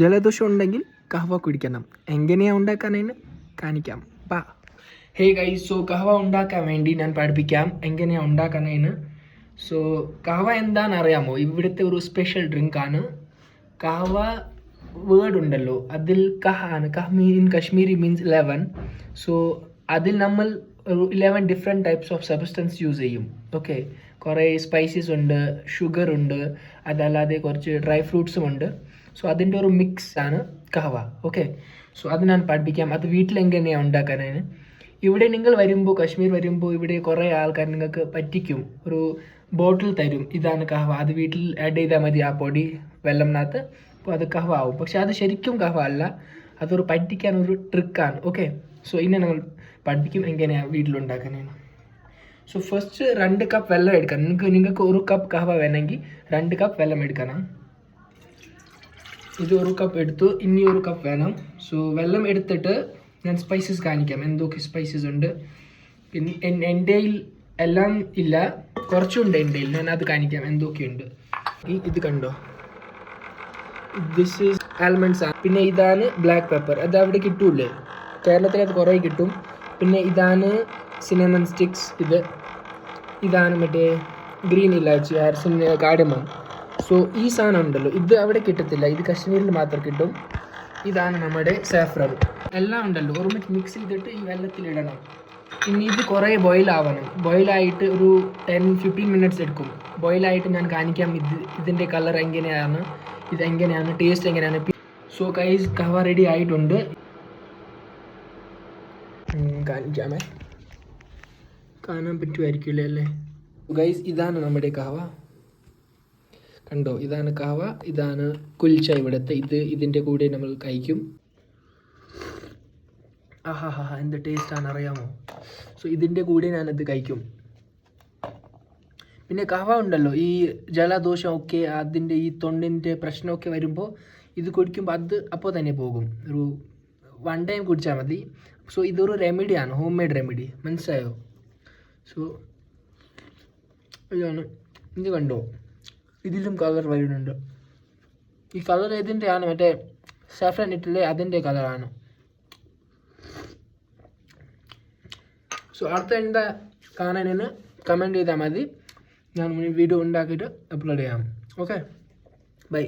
ജലദോഷം ഉണ്ടെങ്കിൽ കഹവ കുടിക്കണം. എങ്ങനെയാണ് ഉണ്ടാക്കാനെന്ന് കാണിക്കാം. ബാ. ഹേ ഗൈസ്, സോ കഹവ ഉണ്ടാക്കാൻ വേണ്ടി ഞാൻ പഠിപ്പിക്കാം എങ്ങനെയാണ് ഉണ്ടാക്കാനെന്ന്. സോ കഹവ എന്താണെന്ന് അറിയാമോ? ഇവിടുത്തെ ഒരു സ്പെഷ്യൽ ഡ്രിങ്കാണ്. കഹവ വേർഡ് ഉണ്ടല്ലോ, അതിൽ കഹാണ്. In Kashmiri means 11. സോ അതിൽ നമ്മൾ ഒരു 11 different types of substance use ചെയ്യും. ഓക്കെ, കുറേ സ്പൈസസ് ഉണ്ട്, ഷുഗർ ഉണ്ട്, അതല്ലാതെ കുറച്ച് ഡ്രൈ ഫ്രൂട്ട്സും ഉണ്ട്. സോ അതിൻ്റെ ഒരു മിക്സ് ആണ് കഹവ. ഓക്കെ, സോ അത് ഞാൻ പഠിപ്പിക്കാം. അത് വീട്ടിലെങ്ങനെയാണ് ഉണ്ടാക്കാനാണ്. ഇവിടെ നിങ്ങൾ വരുമ്പോൾ, കശ്മീർ വരുമ്പോൾ, ഇവിടെ കുറേ ആൾക്കാർ നിങ്ങൾക്ക് പറ്റിക്കും. ഒരു ബോട്ടിൽ തരും, ഇതാണ് കഹവ, അത് വീട്ടിൽ ആഡ് ചെയ്താൽ മതി ആ പൊടി വെള്ളത്തിനകത്ത്. അപ്പോൾ അത് കഹവ ആവും. പക്ഷെ അത് ശരിക്കും കഹവ അല്ല, അതൊരു പറ്റിക്കാൻ ഒരു ട്രിക്കാണ്. ഓക്കെ, സോ ഇനി നമ്മൾ പഠിപ്പിക്കും എങ്ങനെയാണ് വീട്ടിലുണ്ടാക്കാനാണ്. സോ ഫസ്റ്റ് 2 കപ്പ് വെള്ളം എടുക്കണം. നിങ്ങൾക്ക് 1 കപ്പ് കഹവ വേണമെങ്കിൽ 2 കപ്പ് വെള്ളം എടുക്കണം. ഇത് 1 കപ്പ് എടുത്തു, ഇനി 1 കപ്പ് വേണം. സോ വെള്ളം എടുത്തിട്ട് ഞാൻ സ്പൈസസ് കാണിക്കാം, എന്തൊക്കെ സ്പൈസസ് ഉണ്ട്. പിന്നെ എൻ്റെ എല്ലാം ഇല്ല, കുറച്ചുണ്ട് എൻ്റെ. ഞാൻ അത് കാണിക്കാം എന്തൊക്കെയുണ്ട്. ഇത് കണ്ടോ, ദിസ് ഈസ് ആൽമണ്ട്സ് ആണ്. പിന്നെ ഇതാണ് ബ്ലാക്ക് പെപ്പർ, അത് അവിടെ കിട്ടൂലേ, കേരളത്തിൽ അത് കുറേ കിട്ടും. പിന്നെ ഇതാണ് സിനമൺ സ്റ്റിക്സ്. ഇതാണ് മറ്റേ ഗ്രീൻ ഇലാച്ചി, കാർഡമം. സോ ഈ സാധനം ഉണ്ടല്ലോ, ഇത് അവിടെ കിട്ടത്തില്ല, ഇത് കശ്മീരിൽ മാത്രം കിട്ടും. ഇതാണ് നമ്മുടെ സാഫ്രൺ. എല്ലാം ഉണ്ടല്ലോ ഒരുമിച്ച് മിക്സ് ചെയ്തിട്ട് ഈ വെള്ളത്തിലിടണം. ഇനി ഇത് കുറേ ബോയിലാവണം. ബോയിലായിട്ട് ഒരു 10-15 മിനിറ്റ്സ് എടുക്കും. ബോയിലായിട്ട് ഞാൻ കാണിക്കാം ഇതിൻ്റെ കളർ എങ്ങനെയാണ്, ഇതെങ്ങനെയാണ്, ടേസ്റ്റ് എങ്ങനെയാണ്. സോ ഗൈസ്, കഹവ റെഡി ആയിട്ടുണ്ട്. കാണിക്കാമേ, കാണാൻ പറ്റുമായിരിക്കില്ലേ അല്ലേ ഗൈസ്? ഇതാണ് നമ്മുടെ കഹവ, കണ്ടോ? ഇതാണ് കഹവ, ഇതാണ് കുൽച്ച ഇവിടുത്തെ. ഇതിൻ്റെ കൂടെ നമ്മൾ കഴിക്കും. ആഹാ, എന്ത് ടേസ്റ്റാണ് അറിയാമോ? സോ ഇതിൻ്റെ കൂടെ ഞാനത് കഴിക്കും. പിന്നെ കഹവ ഉണ്ടല്ലോ, ഈ ജലദോഷം ഒക്കെ, അതിൻ്റെ ഈ തൊണ്ടിൻ്റെ പ്രശ്നമൊക്കെ വരുമ്പോൾ ഇത് കുടിക്കുമ്പോൾ അത് അപ്പോൾ തന്നെ പോകും. ഒരു 1 ടൈം കുടിച്ചാൽ മതി. സോ ഇതൊരു റെമഡിയാണ്, ഹോം മെയ്ഡ് റെമഡി, മനസ്സിലായോ? സോ ഇതാണ്, ഇത് കണ്ടോ, ഇതിലും കളർ വരുന്നുണ്ട്. ഈ കളർ ഏതിൻ്റെയാണ്? മറ്റേ സാഫ്രൻ ഇട്ടില്ലേ, അതിൻ്റെ കളറാണ്. സോ അടുത്ത എന്താ കാണാനെന്ന് കമൻറ്റ് ചെയ്താൽ മതി. ഞാൻ വീഡിയോ ഉണ്ടാക്കിയിട്ട് അപ്ലോഡ് ചെയ്യാം. Okay, by.